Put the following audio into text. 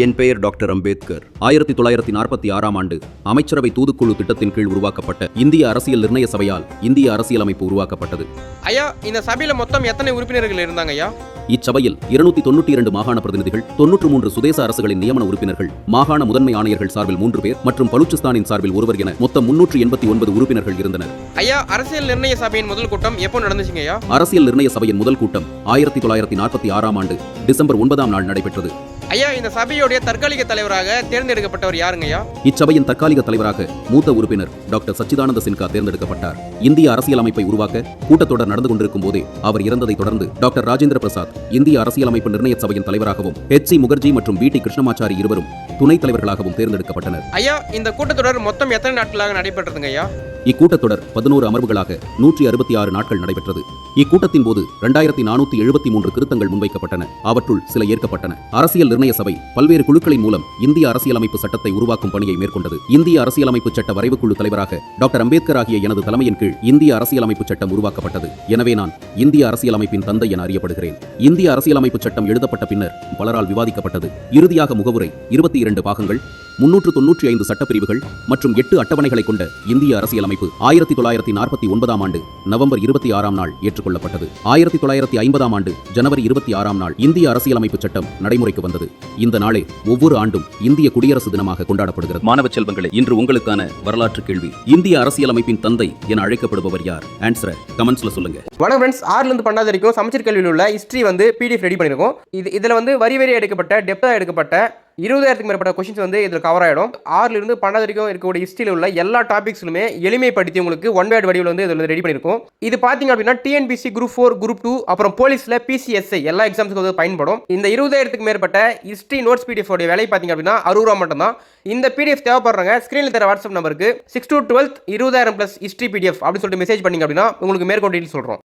என் பெயர் டாக்டர் அம்பேத்கர். 1946ஆம் ஆண்டு அமைச்சரவை தூதுக்குழு திட்டத்தின் கீழ் உருவாக்கப்பட்ட இந்திய அரசியல் நிர்ணய சபையால் இந்திய அரசியலமைப்பு உருவாக்கப்பட்டது. ஐயா, இந்த சபையில மொத்தம் எத்தனை உறுப்பினர்கள் இருந்தாங்க ஐயா? இச்சபையில் 292 மாகாண பிரதிநிதிகள், 93 சுதேச அரசுகளின் நியமன உறுப்பினர்கள், மாகாண முதன்மை ஆணையர்கள் சார்பில் 3 பேர் மற்றும் பலூச்சிஸ்தானின் சார்பில் ஒருவர் என மொத்தம் 389 உறுப்பினர்கள் இருந்தனர். ஐயா, அரசியல் நிர்ணய சபையின் முதல் கூட்டம் எப்போ நடந்துச்சுங்க ஐயா? அரசியல் நிர்ணய சபையின் முதல் கூட்டம் 1946ஆம் ஆண்டு டிசம்பர் 9ஆம் நாள் நடைபெற்றது. ஐயா, இந்த சபையுடைய தற்காலிக தலைவராக தேர்ந்தெடுக்கப்பட்டவர் யாருங்க ஐயா? இச்சபையின் தற்காலிக தலைவராக மூத்த உறுப்பினர் டாக்டர் சச்சிதானந்த சின்ஹா தேர்ந்தெடுக்கப்பட்டார். இந்திய அரசியலமைப்பை உருவாக்க கூட்டத்தொடர் நடந்து கொண்டிருக்கும் போதே அவர் இறந்ததை தொடர்ந்து டாக்டர் ராஜேந்திர பிரசாத் இந்திய அரசியலமைப்பு நிர்ணய சபையின் தலைவராகவும், HC முகர்ஜி மற்றும் BT கிருஷ்ணமாச்சாரி இருவரும் துணைத் தலைவர்களாகவும் தேர்ந்தெடுக்கப்பட்டனர். ஐயா, இந்த கூட்டத்தொடர் மொத்தம் எத்தனை நாட்களாக நடைபெற்றதுங்க ஐயா? இக்கூட்டத்தொடர் 11 அமர்வுகளாக 166 நாட்கள் நடைபெற்றது. இக்கூட்டத்தின் போது 2473 திருத்தங்கள் முன்வைக்கப்பட்டன. அவற்றுள் சில ஏற்கப்பட்டன. அரசியல் நிர்ணய சபை பல்வேறு குழுக்களின் மூலம் இந்திய அரசியலமைப்பு சட்டத்தை உருவாக்கும் பணியை மேற்கொண்டது. இந்திய அரசியலமைப்பு சட்ட வரைவுக்குழு தலைவராக டாக்டர் அம்பேத்கர் ஆகிய எனது தலைமையின் கீழ் இந்திய அரசியலமைப்பு சட்டம் உருவாக்கப்பட்டது. எனவே நான் இந்திய அரசியலமைப்பின் தந்தை என அறியப்படுகிறேன். இந்திய அரசியலமைப்பு சட்டம் எழுதப்பட்ட பின்னர் பலரால் விவாதிக்கப்பட்டது. இறுதியாக முகவுரை 22 பாகங்கள், 395 சட்டப்பிரிவுகள் மற்றும் 8 அட்டவணைகளை கொண்ட இந்திய அரசியலமைப்பு 1949ஆம் ஆண்டு நவம்பர் 26ஆம் நாள் ஏற்றுக்கொள்ளப்பட்டது. 1950ஆம் ஆண்டு ஜனவரி 26ஆம் நாள் இந்திய அரசியலமைப்பு சட்டம் நடைமுறைக்கு வந்தது. இந்த நாளே ஒவ்வொரு ஆண்டும் இந்திய குடியரசு தினமாக கொண்டாடப்படுகிறது. மாணவ செல்வங்களே, இன்று உங்களுக்கான வரலாற்று கேள்வி. இந்திய அரசியலமைப்பின் தந்தை என அழைக்கப்படுபவர் யார்? ஆன்சரை கமெண்ட்ஸ்ல சொல்லுங்க. வணக்கம் ஃப்ரெண்ட்ஸ், 6ல இருந்து 12 வரைக்கும் சமச்சீர் கல்வியில் உள்ள ஹிஸ்டரி PDF ரெடி பண்ணிருக்கோம். இதுல வரி எடுக்கப்பட்ட டெப்தா எடுக்கப்பட்ட 20,000க்கு மேற்பட்ட கொஸ்டின்ஸ் இதில் கவர் ஆகிடும். 6ல இருந்து 12 வரைக்கும் இருக்கக்கூடிய ஹிஸ்ட்ரியில் உள்ள எல்லா டாபிக்ஸ்லுமே எளிமைப்படுத்தி உங்களுக்கு ஒன் வேர்ட் வடிவில் இதில் ரெடி பண்ணியிருக்கோம். இது பார்த்தீங்க அப்படின்னா TNPSC Group 4, Group 2 அப்புறம் போலீஸில் PCSI எல்லா எக்ஸாம்ஸுக்கு பயன்படும். இந்த 20,000க்கு மேற்பட்ட ஹிஸ்ட்ரி நோட்ஸ் PDF உடைய விலை பார்த்தீங்க அப்படின்னா 60 ரூபா மட்டும் தான். இந்த PDF தேவைப்படுறாங்க ஸ்க்ரீனில் தர வாட்ஸ்அப் நம்பருக்கு 6 to 12 20,000 + ஹிஸ்ட்ரி PDF அப்படின்னு சொல்லிட்டு மெசேஜ் பண்ணிங்க அப்படின்னா உங்களுக்கு மேற்கொண்டு சொல்கிறோம்.